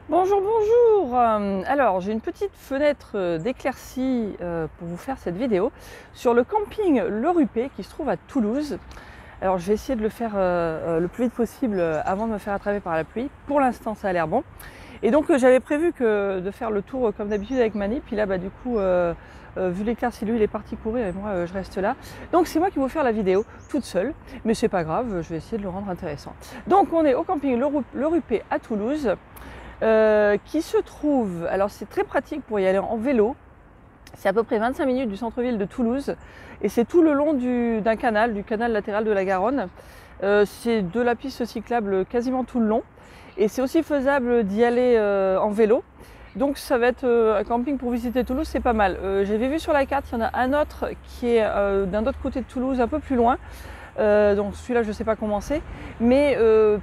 Bonjour, bonjour. Alors, j'ai une petite fenêtre d'éclaircie pour vous faire cette vidéo sur le camping Le Rupé qui se trouve à Toulouse. Alors, je vais essayer de le faire le plus vite possible avant de me faire attraper par la pluie. Pour l'instant, ça a l'air bon. Et donc, j'avais prévu de faire le tour comme d'habitude avec Mani. Puis là, du coup, vu l'éclaircie, lui, il est parti courir et moi, je reste là. Donc, c'est moi qui vais vous faire la vidéo toute seule. Mais c'est pas grave, je vais essayer de le rendre intéressant. Donc, on est au camping Le Rupé à Toulouse. Qui se trouve, alors c'est très pratique pour y aller en vélo, c'est à peu près 25 minutes du centre-ville de Toulouse et c'est tout le long du canal latéral de la Garonne. C'est de la piste cyclable quasiment tout le long et c'est aussi faisable d'y aller en vélo. Donc ça va être un camping pour visiter Toulouse, c'est pas mal. J'avais vu sur la carte, il y en a un autre qui est d'un autre côté de Toulouse, un peu plus loin. Donc celui-là, je ne sais pas comment c'est. Mais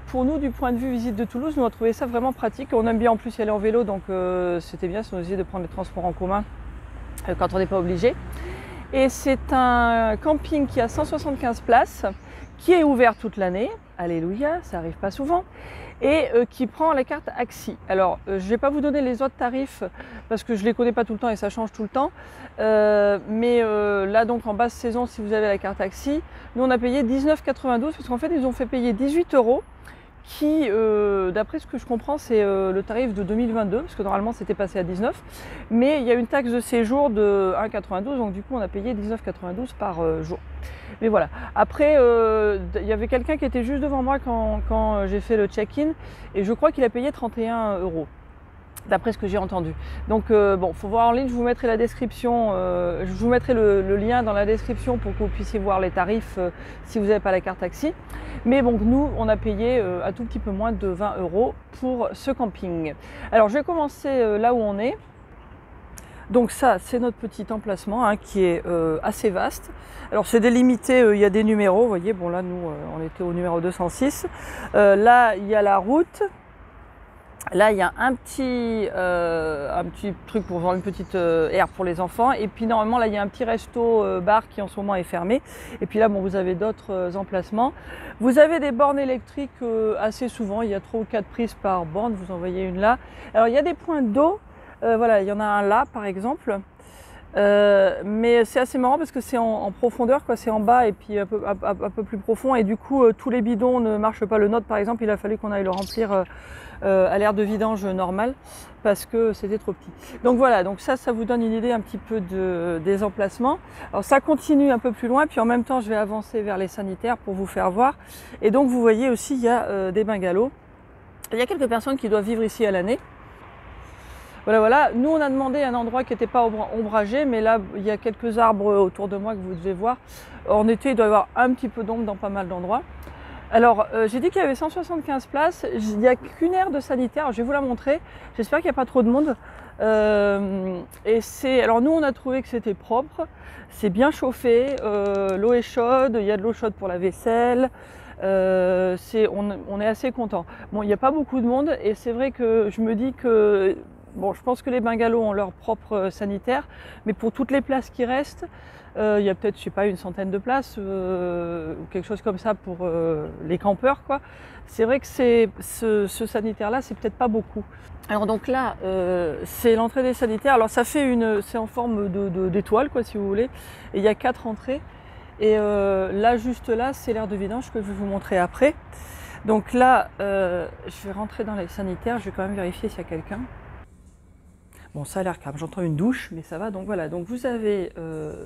pour nous, du point de vue visite de Toulouse, nous on a trouvé ça vraiment pratique. On aime bien en plus y aller en vélo, donc c'était bien si on essayait de prendre les transports en commun quand on n'est pas obligé. Et c'est un camping qui a 175 places, qui est ouvert toute l'année. Alléluia, ça n'arrive pas souvent. Et qui prend la carte AXI. Alors, je ne vais pas vous donner les autres tarifs parce que je ne les connais pas tout le temps et ça change tout le temps. Mais là, donc en basse saison, si vous avez la carte AXI, nous on a payé 19,92 parce qu'en fait, ils ont fait payer 18 € qui, d'après ce que je comprends, c'est le tarif de 2022 parce que normalement c'était passé à 19. Mais il y a une taxe de séjour de 1,92 donc du coup on a payé 19,92 par jour. Mais voilà. Après, il y avait quelqu'un qui était juste devant moi quand j'ai fait le check-in et je crois qu'il a payé 31 €, d'après ce que j'ai entendu. Donc bon, faut voir en ligne, je vous mettrai la description, je vous mettrai le lien dans la description pour que vous puissiez voir les tarifs si vous n'avez pas la carte taxi. Mais bon, nous, on a payé un tout petit peu moins de 20 € pour ce camping. Alors, je vais commencer là où on est. Donc ça, c'est notre petit emplacement qui est assez vaste. Alors c'est délimité, il y a des numéros, vous voyez, bon là nous on était au numéro 206. Là il y a la route. Là il y a un petit truc pour vendre une petite aire pour les enfants. Et puis normalement là il y a un petit resto bar qui en ce moment est fermé. Et puis là bon, vous avez d'autres emplacements. Vous avez des bornes électriques assez souvent, il y a 3 ou 4 prises par borne, vous en voyez une là. Alors il y a des points d'eau. Voilà, il y en a un là par exemple, mais c'est assez marrant parce que c'est en profondeur, quoi. C'est en bas et puis un peu plus profond et du coup tous les bidons ne marchent pas. Le nôtre par exemple, il a fallu qu'on aille le remplir à l'air de vidange normal parce que c'était trop petit. Donc voilà, donc ça vous donne une idée un petit peu des emplacements. Alors ça continue un peu plus loin, puis en même temps je vais avancer vers les sanitaires pour vous faire voir. Et donc vous voyez aussi il y a des bungalows. Il y a quelques personnes qui doivent vivre ici à l'année. Voilà, nous on a demandé un endroit qui n'était pas ombragé, mais là il y a quelques arbres autour de moi que vous devez voir. En été, il doit y avoir un petit peu d'ombre dans pas mal d'endroits. Alors j'ai dit qu'il y avait 175 places, il n'y a qu'une aire de sanitaire, alors, je vais vous la montrer, j'espère qu'il n'y a pas trop de monde. Alors nous on a trouvé que c'était propre, c'est bien chauffé, l'eau est chaude, il y a de l'eau chaude pour la vaisselle. On est assez content. Bon, il n'y a pas beaucoup de monde et c'est vrai que je me dis que bon, je pense que les bungalows ont leur propre sanitaire, mais pour toutes les places qui restent, il y a peut-être, je sais pas, une centaine de places ou quelque chose comme ça pour les campeurs, quoi. C'est vrai que ce sanitaire-là, c'est peut-être pas beaucoup. Alors donc là, c'est l'entrée des sanitaires. Alors ça fait c'est en forme d'étoile, quoi, si vous voulez. Et il y a 4 entrées. Et là, juste là, c'est l'aire de vidange que je vais vous montrer après. Donc là, je vais rentrer dans les sanitaires. Je vais quand même vérifier s'il y a quelqu'un. Bon, ça a l'air calme. J'entends une douche, mais ça va. Donc voilà. Donc vous avez,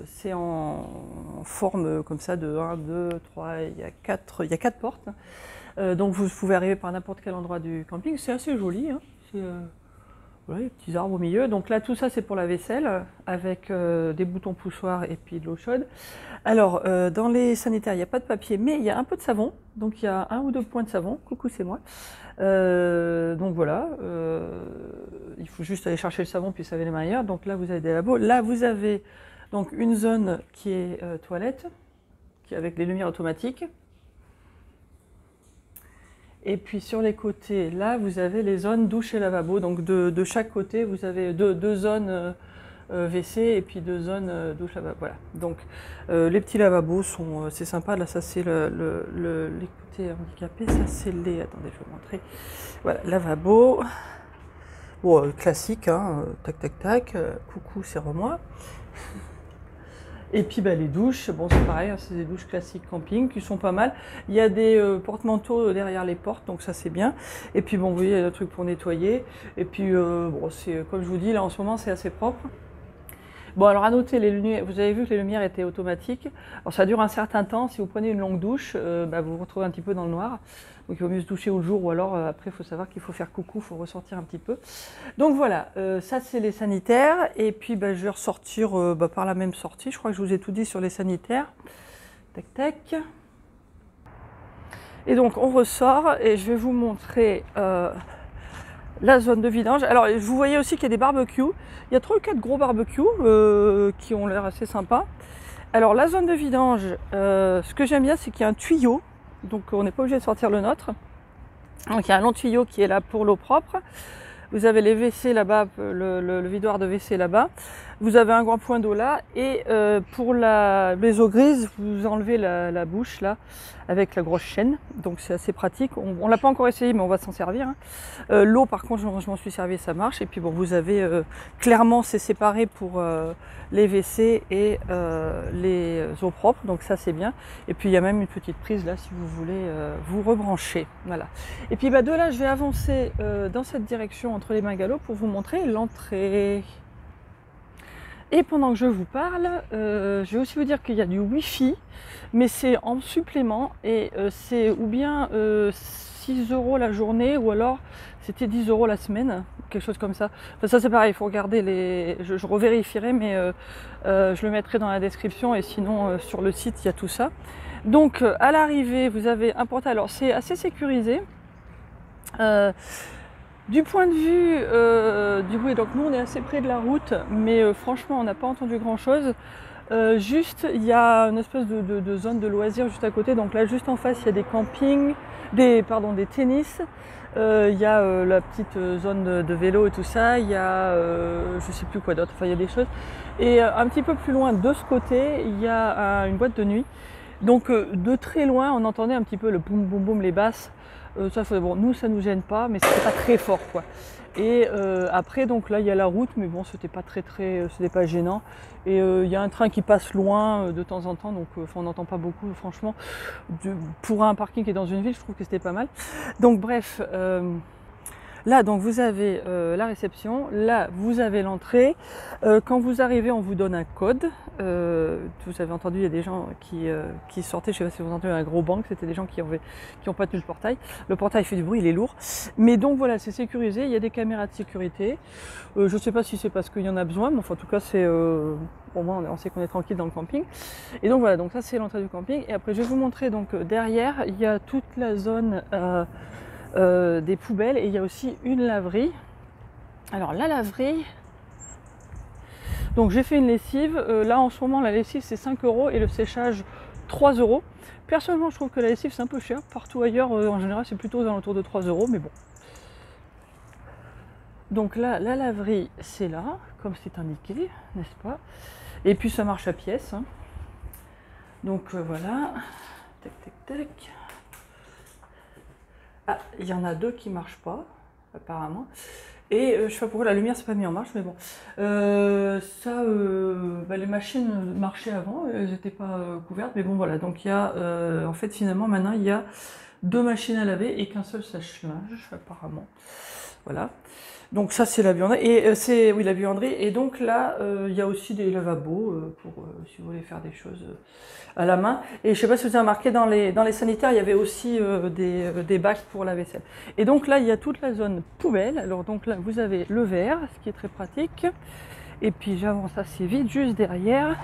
c'est en forme comme ça de 1, 2, 3, il y a 4 portes. Donc vous pouvez arriver par n'importe quel endroit du camping. C'est assez joli. Voilà, les petits arbres au milieu. Donc là, tout ça, c'est pour la vaisselle, avec des boutons poussoirs et puis de l'eau chaude. Alors, dans les sanitaires, il n'y a pas de papier, mais il y a un peu de savon. Donc il y a 1 ou 2 points de savon. Coucou, c'est moi. Donc voilà, il faut juste aller chercher le savon puis laver les mains ailleurs. Donc là, vous avez des labos. Là, vous avez donc une zone qui est toilette, qui est avec les lumières automatiques. Et puis sur les côtés, là, vous avez les zones douche et lavabo. Donc de chaque côté, vous avez deux zones WC et puis 2 zones douche lavabo. Voilà. Donc les petits lavabos sont, c'est sympa. Là, ça c'est les côtés handicapés. Ça c'est les. Attendez, je vais vous montrer. Voilà, lavabo. Bon, classique, hein, tac tac tac, coucou, serre-moi. Et puis bah, les douches, bon c'est pareil, hein, c'est des douches classiques camping qui sont pas mal. Il y a des porte-manteaux derrière les portes, donc ça c'est bien. Et puis bon, vous voyez, il y a le truc pour nettoyer. Et puis bon, c'est comme je vous dis, là en ce moment c'est assez propre. Bon alors à noter, les lumières, vous avez vu que les lumières étaient automatiques. Alors ça dure un certain temps, si vous prenez une longue douche, bah, vous vous retrouvez un petit peu dans le noir. Donc il vaut mieux se doucher au jour ou alors après il faut savoir qu'il faut faire coucou, il faut ressortir un petit peu. Donc voilà, ça c'est les sanitaires. Et puis bah, je vais ressortir par la même sortie. Je crois que je vous ai tout dit sur les sanitaires. Tac tac. Et donc on ressort et je vais vous montrer la zone de vidange. Alors vous voyez aussi qu'il y a des barbecues. Il y a 3 ou 4 gros barbecues qui ont l'air assez sympas. Alors la zone de vidange, ce que j'aime bien c'est qu'il y a un tuyau. Donc on n'est pas obligé de sortir le nôtre. Donc il y a un long tuyau qui est là pour l'eau propre. Vous avez les WC là-bas, le vidoir de WC là-bas. Vous avez un grand point d'eau là. Et pour les eaux grises, vous enlevez la bouche là avec la grosse chaîne. Donc c'est assez pratique. On ne l'a pas encore essayé, mais on va s'en servir. Hein. L'eau, par contre, je m'en suis servi, ça marche. Et puis bon, vous avez clairement, c'est séparé pour les WC et les eaux propres. Donc ça, c'est bien. Et puis il y a même une petite prise là si vous voulez vous rebrancher. Voilà. Et puis bah, de là, je vais avancer dans cette direction entre les bungalows pour vous montrer l'entrée. Et pendant que je vous parle, je vais aussi vous dire qu'il y a du Wi-Fi, mais c'est en supplément et c'est ou bien 6 € la journée ou alors c'était 10 € la semaine, quelque chose comme ça. Enfin, ça c'est pareil, il faut regarder les... Je revérifierai, mais je le mettrai dans la description et sinon sur le site il y a tout ça. Donc à l'arrivée, vous avez un portail, alors c'est assez sécurisé. Du point de vue du bruit, donc nous on est assez près de la route, mais franchement on n'a pas entendu grand chose. Juste il y a une espèce de zone de loisirs juste à côté, donc là juste en face il y a des campings, des tennis, il y a la petite zone de vélo et tout ça, il y a je sais plus quoi d'autre, enfin il y a des choses. Et un petit peu plus loin de ce côté il y a une boîte de nuit, donc de très loin on entendait un petit peu le boum boum boum, les basses. Ça, bon, nous ça nous gêne pas, mais c'était pas très fort quoi. Et après donc là il y a la route, mais bon c'était pas c'était pas gênant. Et il y a un train qui passe loin de temps en temps, donc on n'entend pas beaucoup franchement. Pour un parking qui est dans une ville, je trouve que c'était pas mal. Donc bref. Là, donc vous avez la réception, là vous avez l'entrée. Quand vous arrivez, on vous donne un code. Vous avez entendu, il y a des gens qui sortaient, je ne sais pas si vous avez entendu un gros bang, c'était des gens qui ont pas tenu le portail. Le portail fait du bruit, il est lourd. Mais donc voilà, c'est sécurisé, il y a des caméras de sécurité. Je ne sais pas si c'est parce qu'il y en a besoin, mais enfin, en tout cas, c'est pour moi, on sait qu'on est tranquille dans le camping. Et donc voilà, donc ça c'est l'entrée du camping. Et après, je vais vous montrer, donc derrière, il y a toute la zone... des poubelles et il y a aussi une laverie. Alors la laverie, donc j'ai fait une lessive, là en ce moment la lessive c'est 5 € et le séchage 3 €. Personnellement je trouve que la lessive c'est un peu cher, partout ailleurs en général c'est plutôt aux alentours de 3 €, mais bon. Donc là la laverie c'est là, comme c'est indiqué, n'est-ce pas? Et puis ça marche à pièce, hein. Donc voilà, tac tac tac. Ah, il y en a 2 qui ne marchent pas, apparemment. Et je sais pas pourquoi la lumière s'est pas mise en marche, mais bon. Les machines marchaient avant, elles n'étaient pas couvertes, mais bon voilà. Donc il y a, en fait finalement maintenant il y a 2 machines à laver et qu'un seul sèche-linge, apparemment. Voilà. Donc ça c'est la buanderie, et c'est la buanderie, et donc là il y a aussi des lavabos pour si vous voulez faire des choses à la main. Et je sais pas si vous avez remarqué, dans les sanitaires il y avait aussi des bacs pour la vaisselle. Et donc là il y a toute la zone poubelle. Alors donc là vous avez le verre, ce qui est très pratique. Et puis j'avance assez vite, juste derrière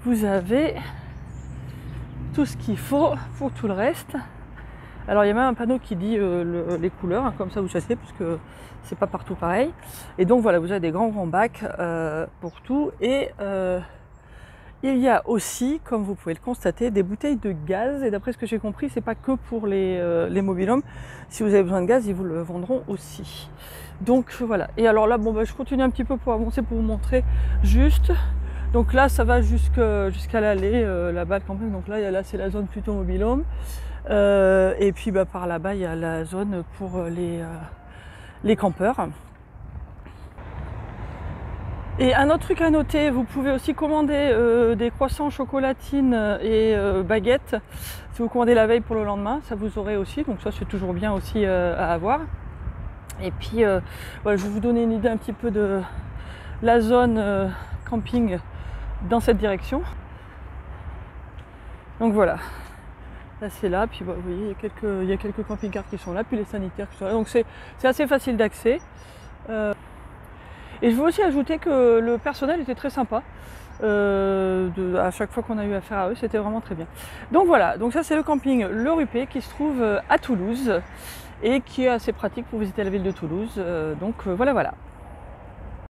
vous avez tout ce qu'il faut pour tout le reste. Alors il y a même un panneau qui dit les couleurs, hein, comme ça vous savez, puisque c'est pas partout pareil. Et donc voilà, vous avez des grands bacs pour tout. Et il y a aussi, comme vous pouvez le constater, des bouteilles de gaz. Et d'après ce que j'ai compris, c'est pas que pour les mobil-homes. Si vous avez besoin de gaz, ils vous le vendront aussi. Donc voilà. Et alors là, bon, je continue un petit peu pour avancer, pour vous montrer juste. Donc là, ça va jusqu'à l'allée, là-bas le camping. Donc là c'est la zone plutôt mobil-home. Et puis par là-bas, il y a la zone pour les campeurs. Et un autre truc à noter, vous pouvez aussi commander des croissants, chocolatines et baguettes. Si vous commandez la veille pour le lendemain, ça vous aurez aussi. Donc ça c'est toujours bien aussi à avoir. Et puis voilà, je vais vous donner une idée un petit peu de la zone camping dans cette direction. Donc voilà, là c'est là, puis bah, vous voyez il y a quelques camping-cars qui sont là, puis les sanitaires qui sont là. Donc c'est assez facile d'accès. Et je veux aussi ajouter que le personnel était très sympa. À chaque fois qu'on a eu affaire à eux, c'était vraiment très bien. Donc voilà, donc ça c'est le camping Le Rupé qui se trouve à Toulouse et qui est assez pratique pour visiter la ville de Toulouse. Donc voilà.